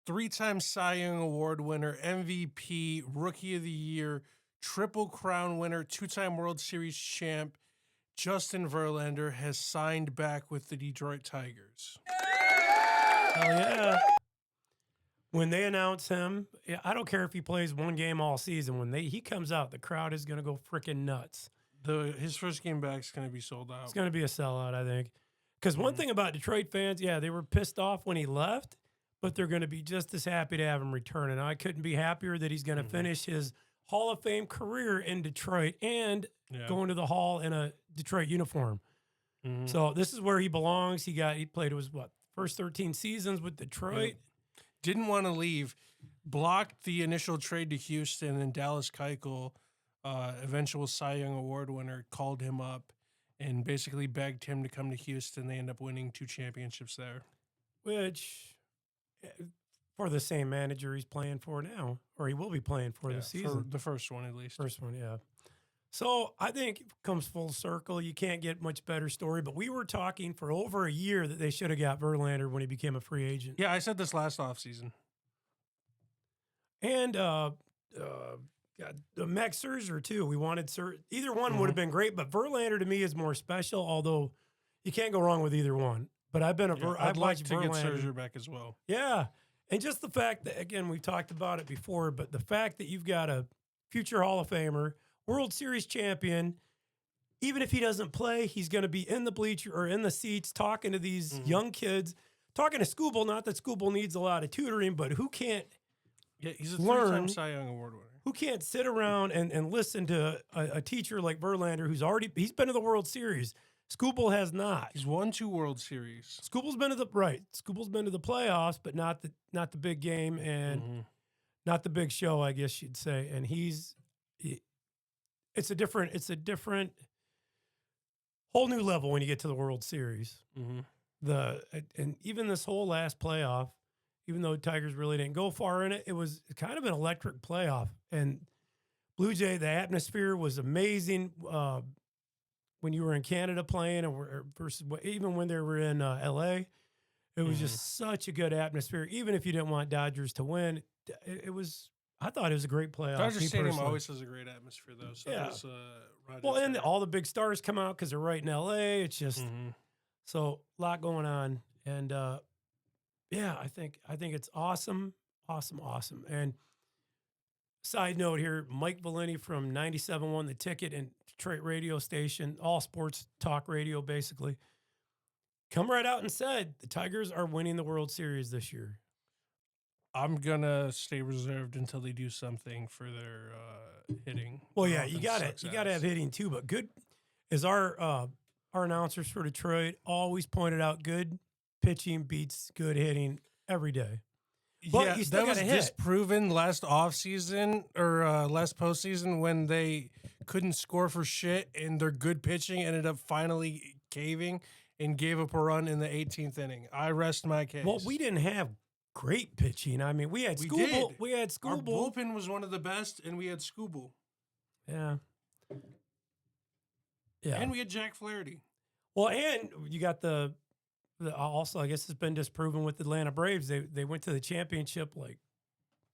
three-time Cy Young Award winner, MVP, Rookie of the Year, Triple Crown winner, two-time World Series champ, Justin Verlander has signed back with the Detroit Tigers. Hell yeah. When they announce him, I don't care if he plays one game all season. When he comes out, the crowd is going to go freaking nuts. His first game back is going to be sold out. It's going to be a sellout, I think. Because one thing about Detroit fans, they were pissed off when he left, but they're going to be just as happy to have him return. And I couldn't be happier that he's going to finish his Hall of Fame career in Detroit and going to the Hall in a Detroit uniform. So this is where he belongs. He played his first 13 seasons with Detroit. Yep. Didn't want to leave, blocked the initial trade to Houston, and Dallas Keuchel, eventual Cy Young Award winner, called him up and basically begged him to come to Houston. They end up winning 2 championships there. Which, for the same manager he's playing for now, or he will be playing for this season. For the first one, at least. First one, yeah. So I think it comes full circle. You can't get much better story. But we were talking for over a year that they should have got Verlander when he became a free agent. Yeah, I said this last offseason. And Max Scherzer, too. We wanted either one would have been great, but Verlander to me is more special, although you can't go wrong with either one. But I've been I'd like to Verlander. get Scherzer back as well. Yeah. And just the fact that, again, we've talked about it before, but the fact that you've got a future Hall of Famer, World Series champion, even if he doesn't play, he's going to be in the bleacher or in the seats talking to these young kids, talking to Skubal. Not that Skubal needs a lot of tutoring, but who can't he's a three-time Cy Young Award winner. Who can't sit around and listen to a teacher like Verlander he's been to the World Series. Skubal has not. He's won 2 World Series. Skubal's been to the Skubal's been to the playoffs, but not the big game and not the big show, I guess you'd say. And it's a different whole new level when you get to the World Series. And even this whole last playoff, even though Tigers really didn't go far in it, it was kind of an electric playoff. And Blue Jay, the atmosphere was amazing when you were in Canada playing, versus even when they were in L.A. It was just such a good atmosphere. Even if you didn't want Dodgers to win, I thought it was a great playoff. Dodger Stadium always has a great atmosphere, though. So does well, and all the big stars come out because they're right in L.A. It's just so a lot going on, and I think it's awesome. And side note here, Mike Valeni from 97.1 The Ticket and Detroit radio station, all sports talk radio basically, come right out and said the Tigers are winning the World Series this year. I'm gonna stay reserved until they do something for their hitting. Well, yeah, you got to have hitting too. But good, as our announcers for Detroit always pointed out, good pitching beats good hitting every day. But you still that was disproven last offseason or last postseason when they couldn't score for shit and their good pitching ended up finally caving and gave up a run in the 18th inning. I rest my case. Well, we didn't have great pitching. I mean, we had Skubal. Our bullpen was one of the best, and we had Skubal. Yeah. And we had Jack Flaherty. Well, and you got the also, I guess it's been disproven with the Atlanta Braves. They went to the championship like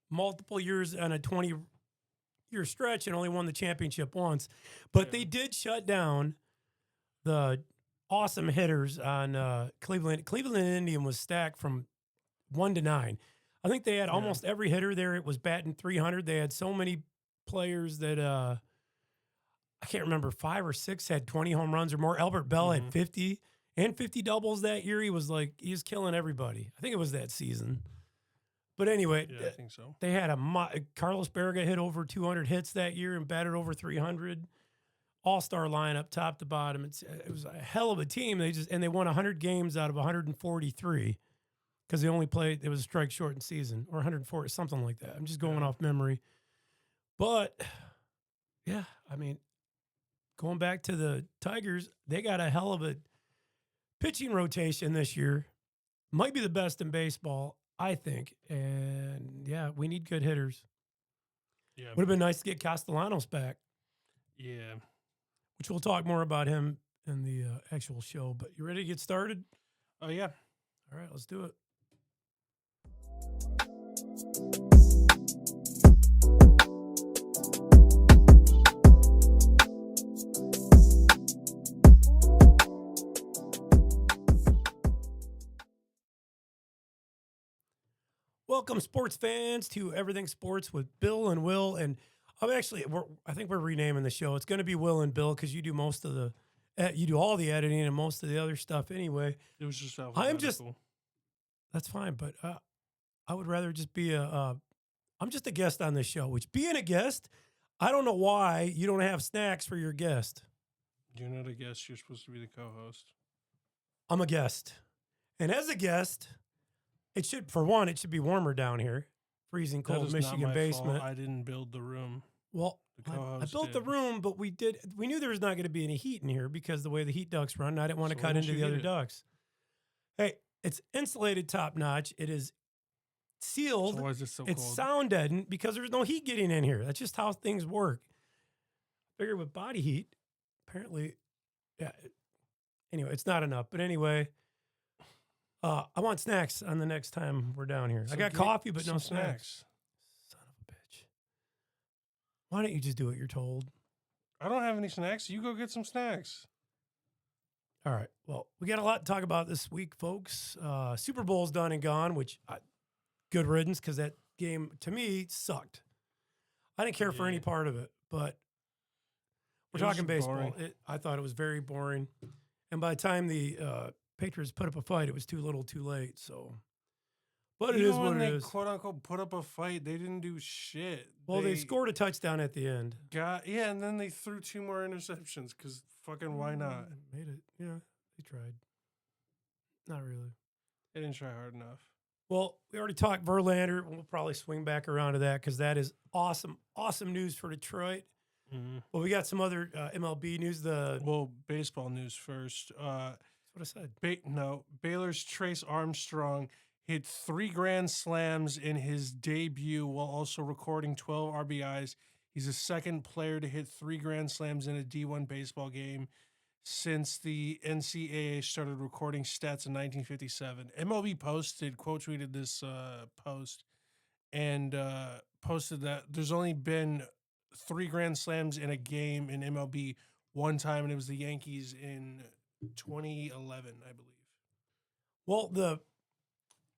multiple years on a 20-year stretch and only won the championship once. But they did shut down the awesome hitters on Cleveland. Cleveland Indian was stacked from 1 to 9. I think they had almost every hitter there. It was batting 300. They had so many players that I can't remember, 5 or 6 had 20 home runs or more. Albert Bell had 50 and 50 doubles that year. He was killing everybody. I think it was that season. But anyway, I think so. They had Carlos Berga hit over 200 hits that year and batted over 300. All-star lineup, top to bottom. It was a hell of a team. They won 100 games out of 143 because they only played. It was a strike shortened season, or 140, something like that. I'm just going off memory. But yeah, I mean, going back to the Tigers, they got a hell of a pitching rotation this year. Might be the best in baseball, I think. And yeah, we need good hitters. Yeah, would have been nice to get Castellanos back. Yeah. Which we'll talk more about him in the actual show. But you ready to get started? Oh, yeah. All right, let's do it. Welcome, sports fans, to Everything Sports with Bill and Will. And I think we're renaming the show. It's going to be Will and Bill because you do most of the, you do all the editing and most of the other stuff anyway. It was just I'm just, alphabetical. that's fine, but I would rather just be I'm just a guest on this show, which being a guest, I don't know why you don't have snacks for your guest. You're not a guest. You're supposed to be the co-host. I'm a guest. And as a guest, it should be warmer down here. Freezing That cold is not Michigan my basement. fault. I didn't build the room. Well, The I co-host built the did. room, but we knew there was not going to be any heat in here because the way the heat ducts run, I didn't want to So cut why didn't into you the other heat it? ducts. Hey, it's insulated top notch. It is So sealed. why is it so It's cold? sound deadened because there's no heat getting in here. That's just how things work. Figure with body heat, apparently, yeah. Anyway, it's not enough. But anyway, I want snacks on the next time we're down here. So I got get coffee, but no some snacks. Son of a bitch. Why don't you just do what you're told? I don't have any snacks. You go get some snacks. All right. Well, we got a lot to talk about this week, folks. Super Bowl's done and gone, good riddance because that game to me sucked. I didn't care for any Yeah. part of it, but we're It was talking baseball. boring. I thought it was very boring, and by the time the Patriots put up a fight, it was too little, too late. So, but it Even is what when it they is. quote unquote put up a fight, they didn't do shit. Well, they scored a touchdown at the end. And then they threw 2 more interceptions because fucking why not? Made it. Yeah, they tried. Not really. They didn't try hard enough. Well, we already talked Verlander. We'll probably swing back around to that because that is awesome, awesome news for Detroit. Well, we got some other MLB news. Well, baseball news first. That's what I said. Baylor's Trace Armstrong hit 3 grand slams in his debut while also recording 12 RBIs. He's the second player to hit 3 grand slams in a D1 baseball game since the NCAA started recording stats in 1957. MLB quote tweeted this post and posted that there's only been 3 grand slams in a game in MLB one time, and it was the Yankees in 2011, I believe. Well,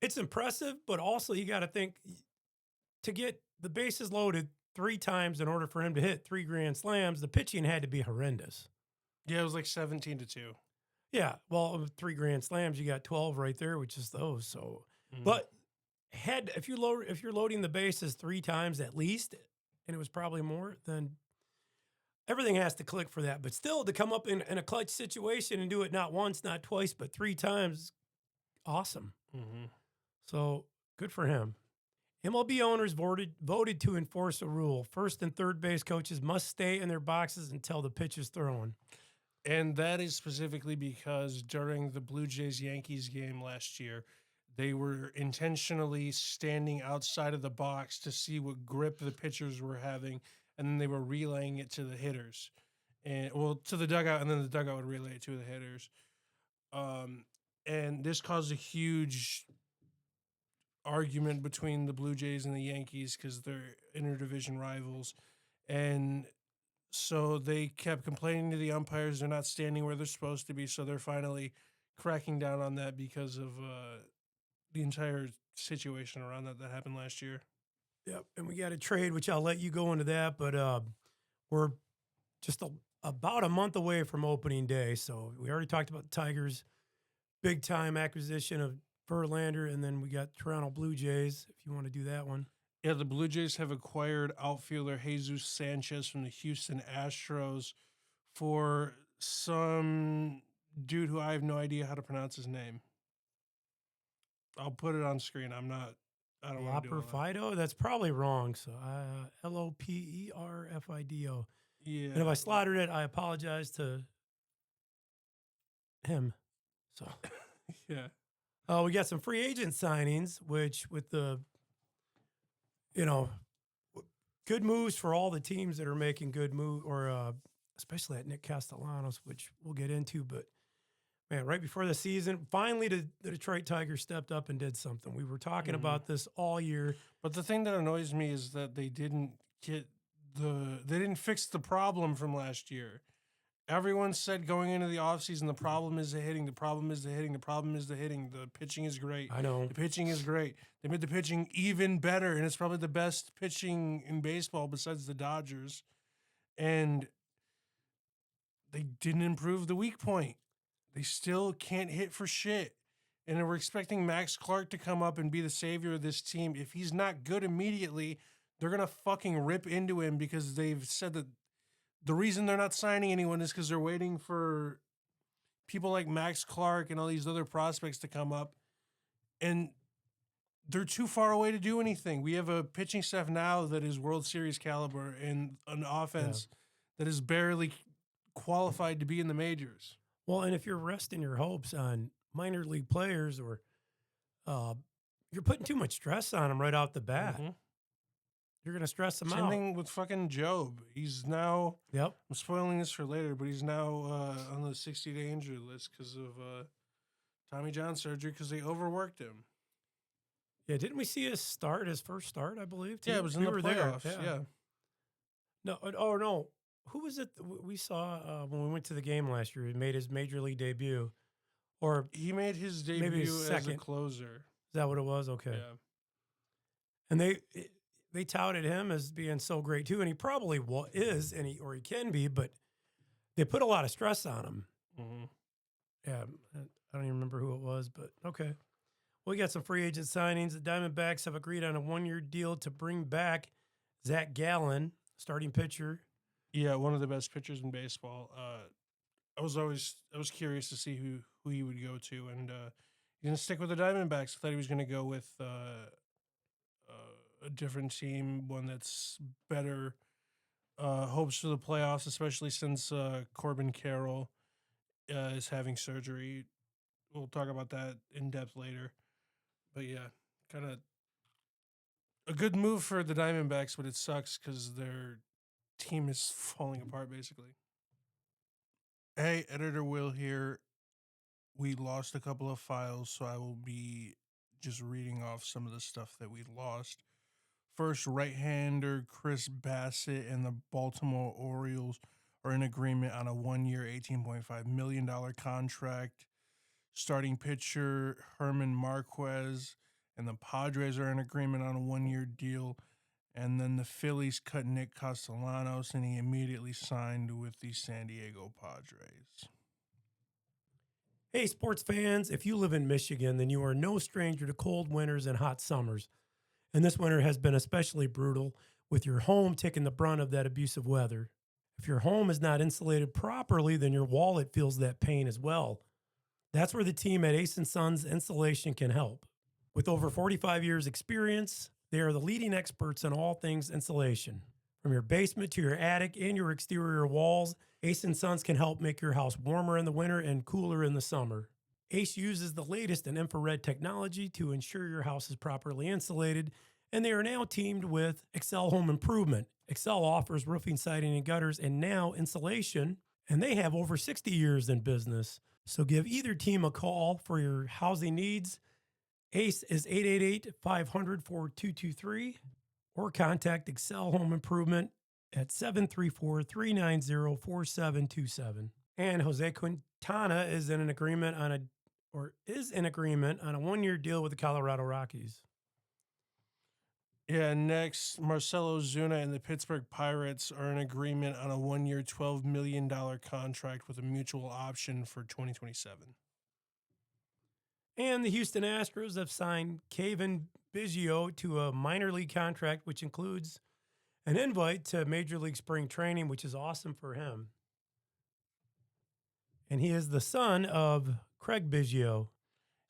it's impressive, but also you got to think to get the bases loaded 3 times in order for him to hit 3 grand slams, the pitching had to be horrendous. Yeah, it was like 17-2. Yeah, well, with 3 grand slams, you got 12 right there, which is those. So, Mhm. but if you're loading the bases 3 times at least, and it was probably more, then everything has to click for that. But still, to come up in a clutch situation and do it not once, not twice, but 3 times, awesome. Mhm. So good for him. MLB owners voted to enforce a rule. First and third base coaches must stay in their boxes until the pitch is thrown. And that is specifically because during the Blue Jays-Yankees game last year, they were intentionally standing outside of the box to see what grip the pitchers were having, and then they were relaying it to the hitters. To the dugout, and then the dugout would relay it to the hitters. And this caused a huge argument between the Blue Jays and the Yankees because they're interdivision rivals. And so they kept complaining to the umpires they're not standing where they're supposed to be. So they're finally cracking down on that because of the entire situation around that happened last year. Yep, and we got a trade, which I'll let you go into that, but we're just about a month away from opening day. So we already talked about the Tigers' big-time acquisition of Verlander, and then we got Toronto Blue Jays, if you want to do that one. Yeah, the Blue Jays have acquired outfielder Jesus Sanchez from the Houston Astros for some dude who I have no idea how to pronounce his name. I'll put it on screen. I don't want to do all that. Loperfido? That's probably wrong. So Loperfido. Yeah. And if I slaughtered it, I apologize to him. So Yeah. we got some free agent signings, which with the good moves for all the teams that are making good move, or especially at Nick Castellanos, which we'll get into. But man, right before the season, finally the Detroit Tigers stepped up and did something. We were talking about this all year. But the thing that annoys me is that they didn't fix the problem from last year. Everyone said going into the offseason, the problem is the hitting, the problem is the hitting, the problem is the hitting. The pitching is great. I know. The pitching is great. They made the pitching even better, and it's probably the best pitching in baseball besides the Dodgers. And they didn't improve the weak point. They still can't hit for shit. And we're expecting Max Clark to come up and be the savior of this team. If he's not good immediately, they're going to fucking rip into him because they've said that the reason they're not signing anyone is because they're waiting for people like Max Clark and all these other prospects to come up. And they're too far away to do anything. We have a pitching staff now that is World Series caliber and an offense that is barely qualified to be in the majors. Well, and if you're resting your hopes on minor league players or you're putting too much stress on them right off the bat. Mm-hmm. You're going to stress them Same out. thing with fucking Job. He's now, Yep. I'm spoiling this for later, but he's now on the 60-day injury list because of Tommy John surgery because they overworked him. Yeah, didn't we see his first start, I believe? Too? Yeah, it was in the playoffs. Yeah. No, oh no. Who was it we saw when we went to the game last year? He made his major league debut. Or He made his Maybe debut his as a second. closer. is that what it was? Okay. Yeah. And they touted him as being so great too, and he probably is, and he can be, but they put a lot of stress on him. Mm-hmm. Yeah, I don't even remember who it was, but okay. We got some free agent signings. The Diamondbacks have agreed on a 1-year deal to bring back Zach Gallen, starting pitcher. Yeah, one of the best pitchers in baseball. I was curious to see who he would go to, and he's gonna stick with the Diamondbacks. I thought he was gonna go with a different team, one that's better hopes for the playoffs, especially since Corbin Carroll is having surgery. We'll talk about that in depth later. But yeah, kind of a good move for the Diamondbacks, but it sucks because their team is falling apart basically. Hey, Editor Will here. We lost a couple of files, so I will be just reading off some of the stuff that we lost. First, right-hander Chris Bassett and the Baltimore Orioles are in agreement on a 1-year, $18.5 million contract. Starting pitcher Herman Marquez and the Padres are in agreement on a 1-year deal. And then the Phillies cut Nick Castellanos, and he immediately signed with the San Diego Padres. Hey, sports fans, if you live in Michigan, then you are no stranger to cold winters and hot summers. And this winter has been especially brutal, with your home taking the brunt of that abusive weather. If your home is not insulated properly, then your wallet feels that pain as well. That's where the team at Ace & Sons Insulation can help. With over 45 years experience, they are the leading experts in all things insulation. From your basement to your attic and your exterior walls, Ace & Sons can help make your house warmer in the winter and cooler in the summer. Ace uses the latest in infrared technology to ensure your house is properly insulated, and they are now teamed with Excel Home Improvement. Excel offers roofing, siding, and gutters, and now insulation, and they have over 60 years in business. So give either team a call for your housing needs. Ace is 888-500-4223, or contact Excel Home Improvement at 734-390-4727. And Jose Quintana is in agreement on a 1-year deal with the Colorado Rockies. Yeah, next, Marcelo Zuna and the Pittsburgh Pirates are in agreement on a 1-year, $12 million contract with a mutual option for 2027. And the Houston Astros have signed Kevin Biggio to a minor league contract, which includes an invite to Major League Spring Training, which is awesome for him. And he is the son of Craig Biggio.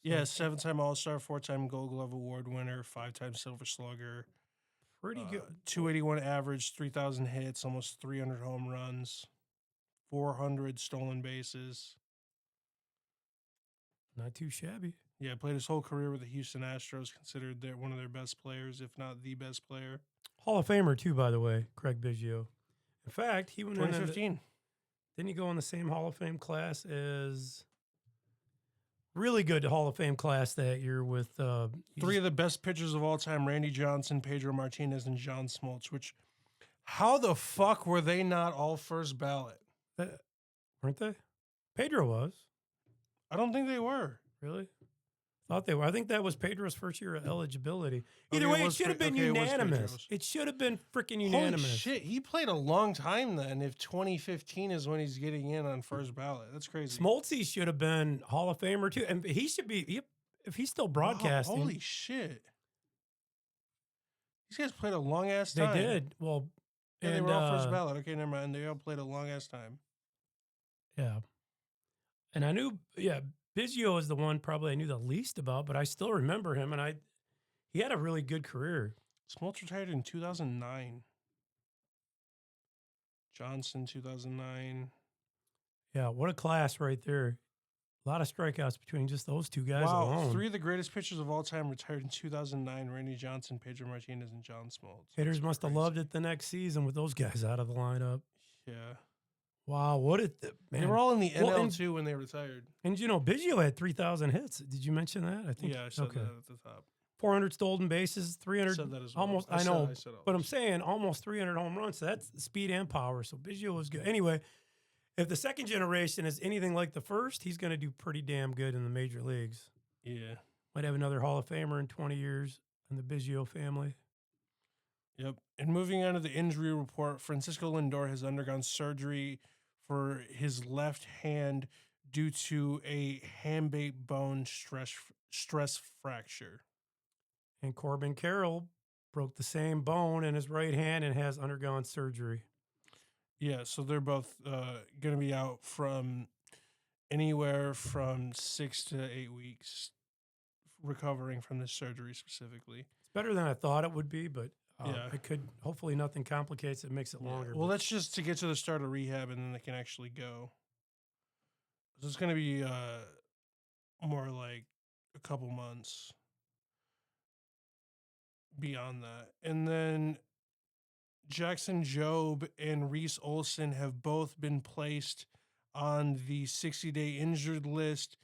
Yeah, 7-time All-Star, 4-time Gold Glove Award winner, 5-time Silver Slugger. Pretty good. 281 average, 3,000 hits, almost 300 home runs, 400 stolen bases. Not too shabby. Yeah, played his whole career with the Houston Astros, considered one of their best players, if not the best player. Hall of Famer, too, by the way, Craig Biggio. In fact, he went in 2015. Didn't he go in the same Hall of Fame class as... Really good Hall of Fame class that year with... Three of the best pitchers of all time, Randy Johnson, Pedro Martinez, and John Smoltz, which... How the fuck were they not all first ballot? weren't they? Pedro was. I don't think they were. Really? Thought they were. I think that was Pedro's first year of eligibility. Either Okay, way, it it was should have Pe- been okay, it was unanimous. Pedro's. It should have been freaking Holy unanimous. shit, he played a long time then. If 2015 is when he's getting in on first ballot, that's crazy. Smoltzy should have been Hall of Famer too, and he should be if he's still Wow, broadcasting. holy shit, these guys played a long ass they time. did well. Yeah, and, they were all first ballot. Okay, never mind. They all played a long ass time. Yeah, and I knew. Yeah, Biggio is the one probably I knew the least about, but I still remember him, and he had a really good career. Smoltz retired in 2009. Johnson 2009. Yeah, what a class right there. A lot of strikeouts between just those two guys Wow, alone. 3 of the greatest pitchers of all time retired in 2009. Randy Johnson, Pedro Martinez, and John Smoltz. Hitters That's must have crazy. loved it the next season with those guys out of the lineup. Yeah. Wow, what a man! They were all in the Well, NL and- too when they retired. And you know, Biggio had 3,000 hits. Did you mention that? I think. Yeah, I said okay. that at the top. 400 stolen bases, I 300. said that as well. Almost. I I said- know, I said all but I'm this. saying almost 300 home runs. So that's speed and power. So Biggio was good. Anyway, if the second generation is anything like the first, he's going to do pretty damn good in the major leagues. Yeah. Might have another Hall of Famer in 20 years in the Biggio family. Yep. And moving on to the injury report, Francisco Lindor has undergone surgery for his left hand due to a hambate bone stress fracture. And Corbin Carroll broke the same bone in his right hand and has undergone surgery. Yeah, so they're both going to be out from anywhere from 6 to 8 weeks recovering from this surgery specifically. It's better than I thought it would be, but Yeah. it could. Hopefully, nothing complicates it, makes it Yeah. longer. Well, but- that's just to get to the start of rehab and then they can actually go. So it's going to be more like a couple months beyond that. And then Jackson Jobe and Reese Olson have both been placed on the 60-day injured list.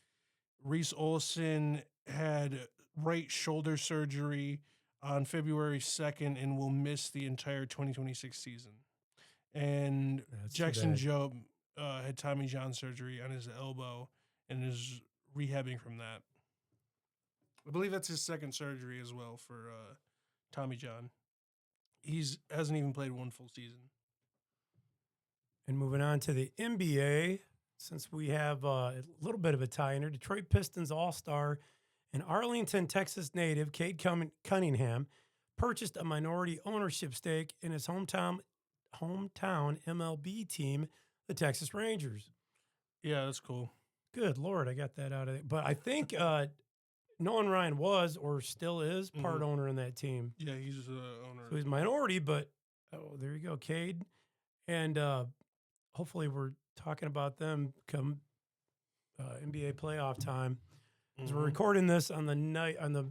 Reese Olson had right shoulder surgery on February 2nd and will miss the entire 2026 season. And That's too Jackson bad. Jobe had Tommy John surgery on his elbow and is rehabbing from that. I believe that's his second surgery as well for Tommy John. He's hasn't even played one full season. And moving on to the NBA, since we have a little bit of a tie-in, Detroit Pistons All-Star and Arlington, Texas native Cade Cunningham purchased a minority ownership stake in his hometown MLB team, the Texas Rangers. Yeah, that's cool. Good Lord, I got that out of it. But I think Nolan Ryan was or still is part owner in that team. Yeah, he's the owner. So he's minority, but there you go, Cade. And hopefully we're talking about them come NBA playoff time. As we're recording this on the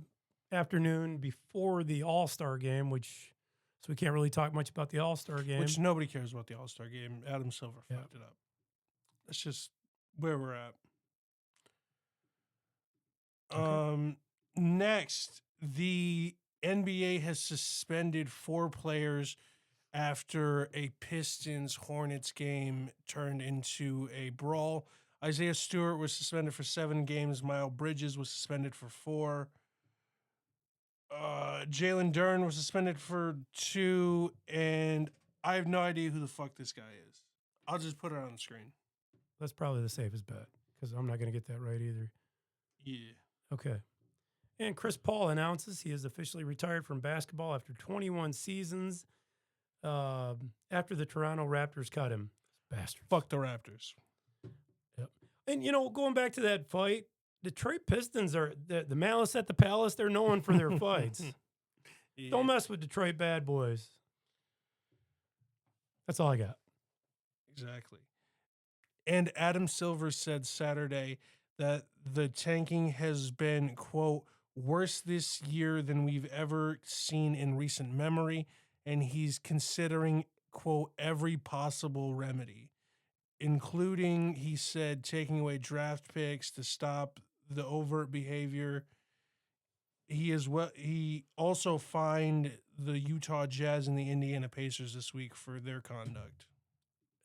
afternoon before the All-Star game, so we can't really talk much about the All-Star game. Which nobody cares about the All-Star game. Adam Silver Yeah. fucked it up. That's just where we're at. Okay. Next, the NBA has suspended 4 players after a Pistons Hornets game turned into a brawl. Isaiah Stewart was suspended for 7 games. Miles Bridges was suspended for 4. Jalen Duren was suspended for 2, and I have no idea who the fuck this guy is. I'll just put it on the screen. That's probably the safest bet because I'm not going to get that right either. Yeah. Okay. And Chris Paul announces he is officially retired from basketball after 21 seasons after the Toronto Raptors cut him. Bastards. Fuck the Raptors. And, going back to that fight, Detroit Pistons are the Malice at the Palace. They're known for their fights. Yeah. Don't mess with Detroit bad boys. That's all I got. Exactly. And Adam Silver said Saturday that the tanking has been, quote, worse this year than we've ever seen in recent memory. And he's considering, quote, every possible remedy, including, he said, taking away draft picks to stop the overt behavior. He also fined the Utah Jazz and the Indiana Pacers this week for their conduct.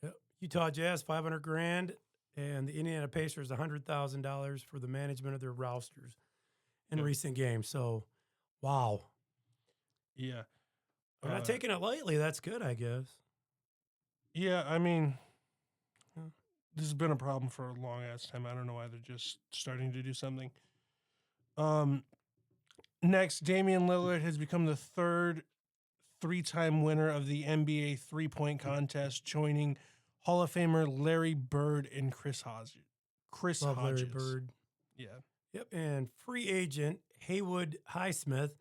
Yep. Utah Jazz, $500,000. and the Indiana Pacers $100,000 for the management of their rosters in Yep. recent games. So, wow. Yeah. I'm not taking it lightly. That's good, I guess. Yeah, I mean, this has been a problem for a long ass time. I don't know why they're just starting to do something. Next, Damian Lillard has become the third three-time winner of the NBA three-point contest, joining Hall of Famer Larry Bird and Chris Hodges. Love Larry Bird. Yeah. Yep. And free agent Haywood Highsmith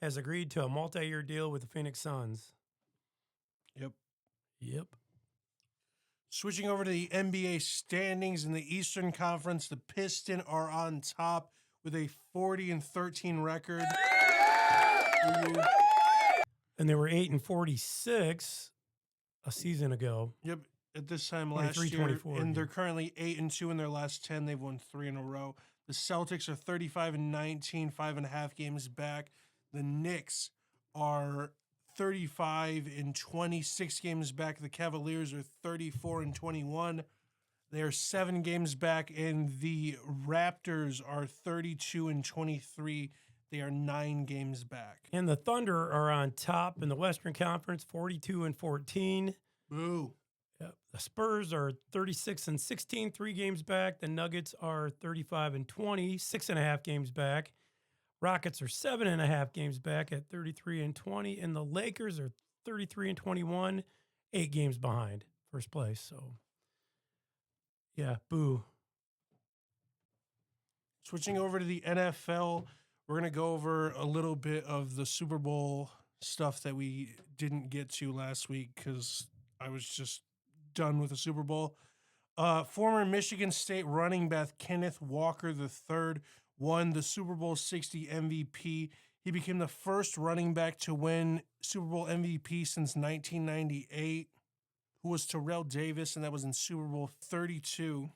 has agreed to a multi-year deal with the Phoenix Suns. Yep. Yep. Switching over to the NBA standings in the Eastern Conference, the Pistons are on top with a 40-13 record. And they were 8-46 a season ago. Yep, at this time last year, 23-24 and they're again. currently 8-2 in their last 10. They've won 3 in a row. The Celtics are 35-19, 5.5 games back. The Knicks are 35-20, 6 games back. The Cavaliers are 34-21. They are 7 games back, and the Raptors are 32-23. They are 9 games back. And the Thunder are on top in the Western Conference, 42-14. Boo. Yep. The Spurs are 36-16, 3 games back. The Nuggets are 35-20, 6.5 games back. Rockets are 7.5 games back at 33-20. And the Lakers are 33-21, 8 games behind first place. So, yeah, boo. Switching over to the NFL, we're going to go over a little bit of the Super Bowl stuff that we didn't get to last week because I was just done with the Super Bowl. Former Michigan State running back Kenneth Walker III won the Super Bowl 60 MVP. He became the first running back to win Super Bowl MVP since 1998, who was Terrell Davis, and that was in Super Bowl 32.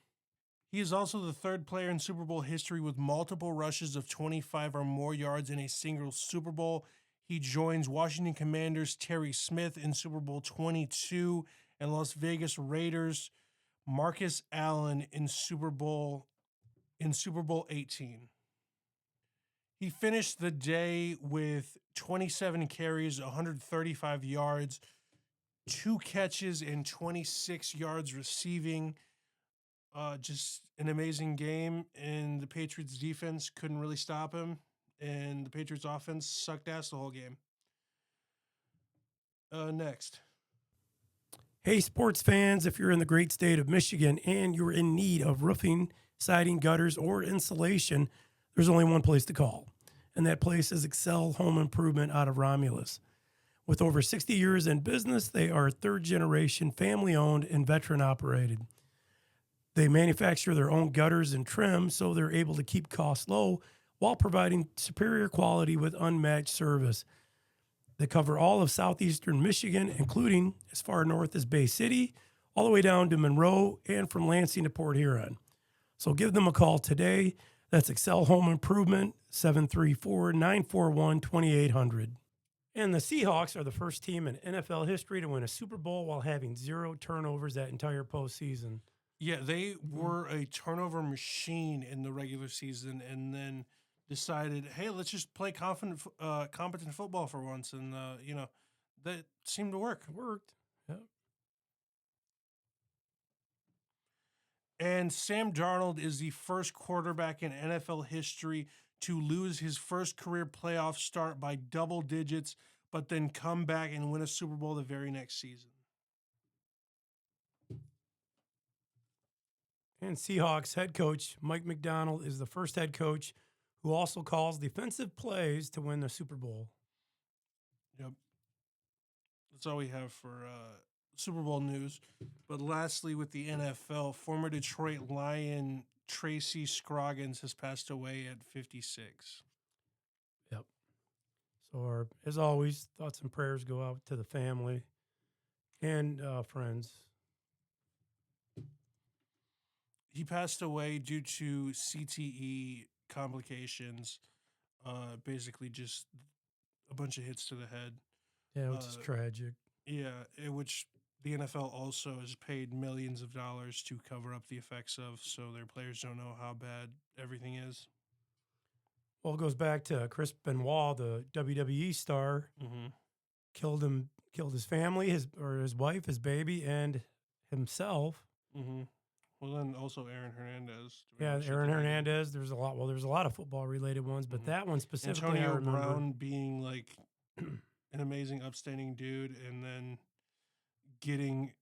He is also the third player in Super Bowl history with multiple rushes of 25 or more yards in a single Super Bowl. He joins Washington Commanders Terry Smith in Super Bowl 22 and Las Vegas Raiders Marcus Allen in Super Bowl 18. He finished the day with 27 carries, 135 yards, 2 catches, and 26 yards receiving. Just an amazing game, and the Patriots defense couldn't really stop him, and the Patriots offense sucked ass the whole game. Next. Hey, sports fans, if you're in the great state of Michigan and you're in need of roofing, siding, gutters, or insulation, there's only one place to call, and that place is Excel Home Improvement out of Romulus. With over 60 years in business, they are third-generation, family-owned, and veteran-operated. They manufacture their own gutters and trim, so they're able to keep costs low while providing superior quality with unmatched service. They cover all of southeastern Michigan, including as far north as Bay City, all the way down to Monroe, and from Lansing to Port Huron. So give them a call today. That's Excel Home Improvement, 734-941-2800. And the Seahawks are the first team in NFL history to win a Super Bowl while having 0 turnovers that entire postseason. Yeah, they were a turnover machine in the regular season, and then decided, hey, let's just play competent football for once, and that seemed to work. It worked. Yep. And Sam Darnold is the first quarterback in NFL history to lose his first career playoff start by double digits, but then come back and win a Super Bowl the very next season. And Seahawks head coach Mike McDonald is the first head coach who also calls defensive plays to win the Super Bowl. Yep. That's all we have for Super Bowl news. But lastly, with the NFL, former Detroit Lion Tracy Scroggins has passed away at 56. Yep. So, as always, thoughts and prayers go out to the family and friends. He passed away due to CTE complications, basically just a bunch of hits to the head. Yeah, which is tragic. Yeah, which the NFL also has paid millions of dollars to cover up the effects of, so their players don't know how bad everything is. Well, it goes back to Chris Benoit, the WWE star, Mm-hmm. killed his family, his wife, his baby, and himself. Mm-hmm. Well, then also Aaron Hernandez. Do we Yeah, wanna shoot Aaron the dragon? Hernandez. There's a lot. Well, there's a lot of football related ones, but Mhm. that one specifically, I Antonio remember. Brown being like an amazing, upstanding dude, and then getting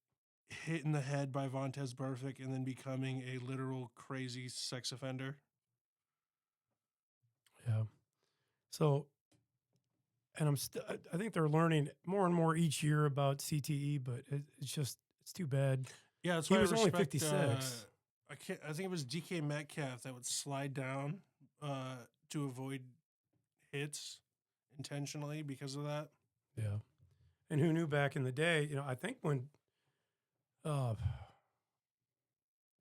hit in the head by Vontez Burfict, and then becoming a literal crazy sex offender. Yeah. So, and I think they're learning more and more each year about CTE, but it's too bad. Yeah, that's He why I was only respect, 56. I think it was DK Metcalf that would slide down to avoid hits intentionally because of that. Yeah. And who knew back in the day? I think when, uh,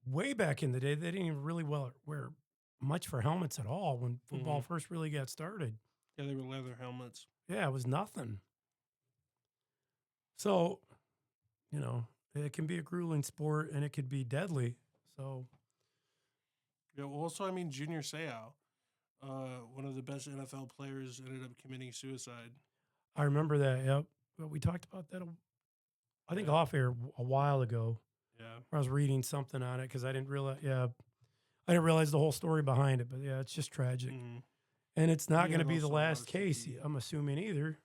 way back in the day, they didn't even really wear much for helmets at all when football first really got started. Yeah, they were leather helmets. Yeah, it was nothing. So, it can be a grueling sport and it could be deadly. So, Yeah. Well, also, I mean, Junior Seau, one of the best NFL players, ended up committing suicide. I remember that. Yep. But we talked about that, I think, Yeah. off air a while ago. Yeah. I was reading something on it because I didn't realize. Yeah, I didn't realize the whole story behind it. But yeah, it's just tragic, Mm-hmm. and it's not He going to had be the also a lot last of case. CTE. I'm assuming either.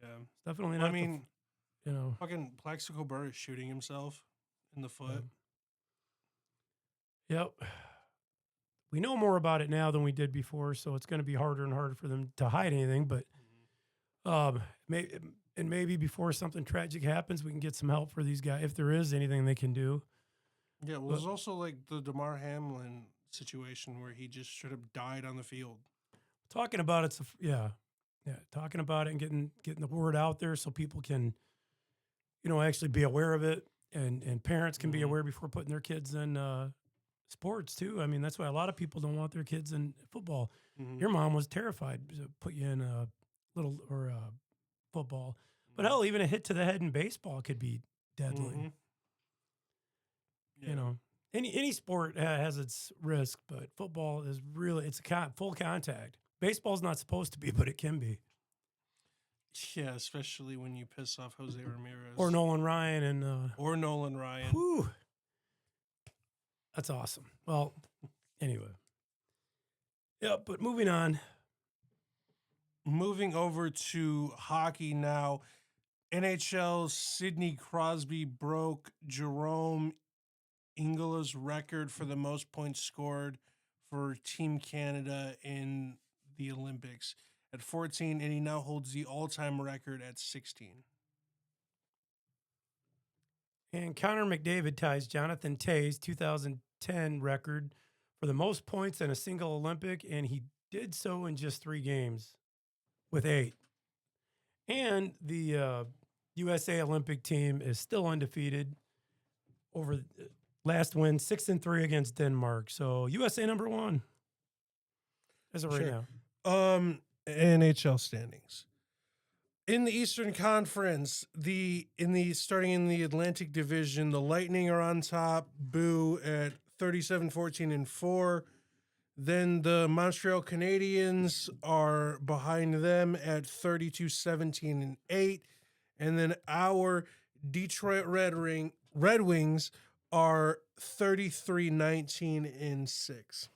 Yeah. It's definitely Well, not. I mean, you know, fucking Plaxico Burress shooting himself in the foot. Yep. We know more about it now than we did before, so it's going to be harder and harder for them to hide anything. But maybe before something tragic happens, we can get some help for these guys if there is anything they can do. Yeah, well, there's also like the DeMar Hamlin situation where he just should have died on the field. Talking about it's talking about it and getting the word out there so people can, actually be aware of it, and parents can be Mhm. aware before putting their kids in sports too. I mean, that's why a lot of people don't want their kids in football. Mhm. Your mom was terrified to put you in a football, but Mhm. hell, even a hit to the head in baseball could be deadly. Mhm. Yeah. Any sport has its risk, but football is really full contact. Baseball's not supposed to be, but it can be. Yeah, especially when you piss off Jose Ramirez Or Nolan Ryan and or Nolan Ryan. whew, that's awesome. Well, anyway, yeah. But moving on. Moving over to hockey now. NHL's Sidney Crosby broke Jerome Ingala's record for the most points scored for Team Canada in the Olympics at 14, and he now holds the all-time record at 16. And Connor McDavid ties Jonathan Tay's 2010 record for the most points in a single Olympic, and he did so in just 3 games with 8. And the USA Olympic team is still undefeated over last win 6-3 against Denmark. So USA number 1 as of right Sure. now. NHL standings. In the Eastern Conference, starting in the Atlantic Division, the Lightning are on top, boo, at 37-14-4. Then the Montreal Canadiens are behind them at 32-17-8. And then our Detroit Red Wings are 33-19-6.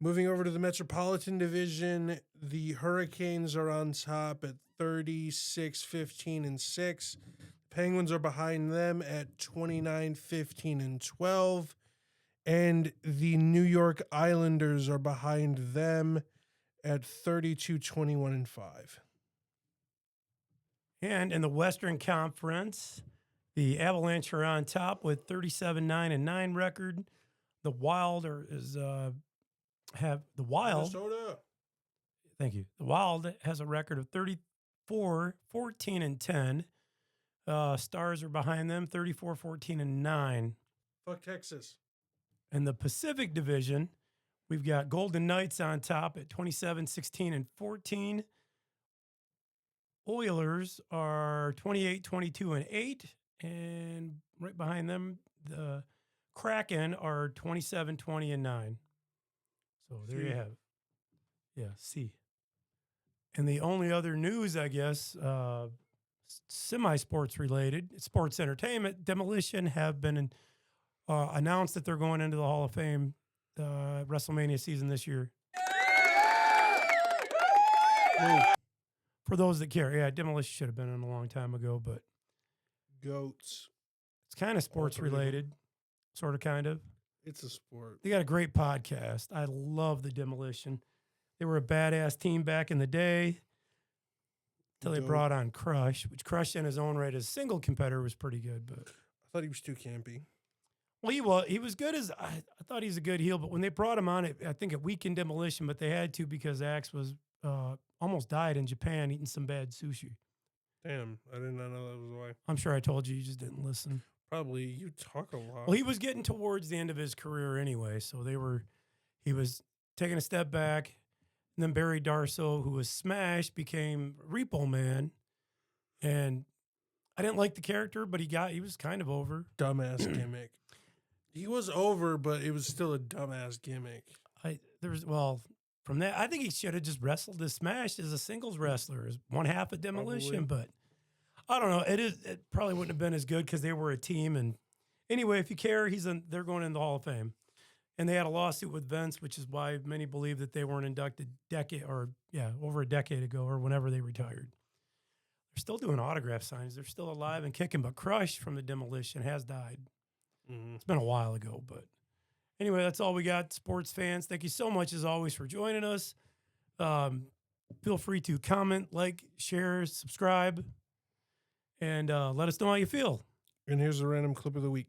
Moving over to the Metropolitan Division, the Hurricanes are on top at 36-15-6. Penguins are behind them at 29-15-12. And the New York Islanders are behind them at 32-21-5. And in the Western Conference, the Avalanche are on top with 37-9-9 record. The Wild Minnesota. Thank you. The Wild has a record of 34-14-10. Stars are behind them, 34-14-9. Fuck Texas. In the Pacific Division, we've got Golden Knights on top at 27-16-14. Oilers are 28-22-8. and right behind them, the Kraken are 27, 20, and 9. So there you See. have it. Yeah, C. And the only other news, I guess, semi-sports related, sports entertainment, Demolition have been announced that they're going into the Hall of Fame WrestleMania season this year. For those that care, yeah, Demolition should have been in a long time ago, but Goats. it's kind of sports three of them. related, sort of, kind of. It's a sport. They got a great podcast. I love the Demolition. They were a badass team back in the day until they Dope. brought on Crush, which Crush in his own right as a single competitor was pretty good. But I thought he was too campy. well, he was good as I thought he's a good heel. But when they brought him on, I think it weakened Demolition, but they had to because Axe was almost died in Japan eating some bad sushi. Damn, I did not know that was why. I'm sure I told you, you just didn't listen. Probably you talk a lot. Well, he was getting towards the end of his career anyway, so he was taking a step back. And then Barry Darso, who was Smash, became Repo Man. And I didn't like the character, but he was kind of over. Dumbass gimmick. He was over, but it was still a dumbass gimmick. From that, I think he should have just wrestled as Smash as a singles wrestler, as one half of Demolition. Probably. But I don't know. It probably wouldn't have been as good because they were a team. And anyway, if you care, they're going in the Hall of Fame. And they had a lawsuit with Vince, which is why many believe that they weren't inducted over a decade ago or whenever they retired. They're still doing autograph signs. They're still alive and kicking, but Crush from the Demolition has died. Mm-hmm. It's been a while ago, but anyway, that's all we got, sports fans. Thank you so much, as always, for joining us. Feel free to comment, like, share, subscribe, and let us know how you feel. And here's a random clip of the week.